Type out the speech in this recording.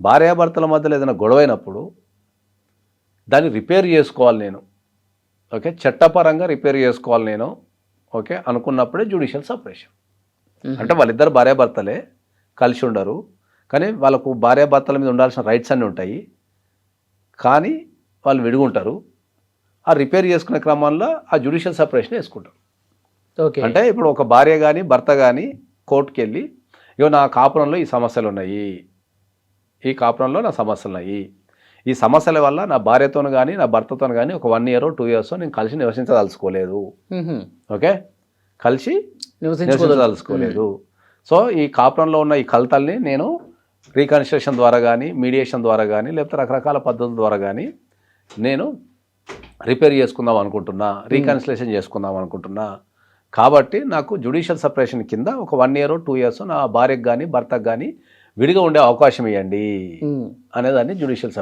భార్యాభర్తల మధ్యలో ఏదైనా గొడవైనప్పుడు దాన్ని రిపేర్ చేసుకోవాలి నేను, ఓకే, చట్టపరంగా రిపేర్ చేసుకోవాలి నేను, ఓకే అనుకున్నప్పుడే జ్యుడిషియల్ సపరేషన్. అంటే వాళ్ళిద్దరు భార్యాభర్తలే, కలిసి ఉండరు, కానీ వాళ్ళకు భార్యాభర్తల మీద ఉండాల్సిన రైట్స్ అన్నీ ఉంటాయి, కానీ వాళ్ళు విడిగుంటారు. ఆ రిపేర్ చేసుకునే క్రమంలో ఆ జ్యుడిషియల్ సపరేషన్ వేసుకుంటారు. ఓకే. అంటే ఇప్పుడు ఒక భార్య కానీ భర్త కానీ కోర్టుకి వెళ్ళి, ఇగో నా కాపురంలో ఈ సమస్యలు ఉన్నాయి, ఈ కాపురంలో నా సమస్యలు ఉన్నాయి, ఈ సమస్యల వల్ల నా భార్యతోను కానీ నా భర్తతో కానీ ఒక 1 year 2 years నేను కలిసి నివసించదలుచుకోలేదు, ఓకే, కలిసి నివసించదలుచుకోలేదు. సో ఈ కాపురంలో ఉన్న ఈ కలతల్ని నేను రీకన్స్ట్రక్షన్ ద్వారా కానీ, మీడియేషన్ ద్వారా కానీ, లేకపోతే రకరకాల పద్ధతుల ద్వారా కానీ నేను రిపేర్ చేసుకుందాం అనుకుంటున్నా, రీకన్సిలేషన్ చేసుకుందాం అనుకుంటున్నా. కాబట్టి నాకు జ్యుడిషియల్ సపరేషన్ కింద ఒక 1 year 2 years నా భార్యకు కానీ భర్తకు కానీ విడిగా ఉండే అవకాశం ఇవ్వండి అనేదాన్ని జ్యుడిషియల్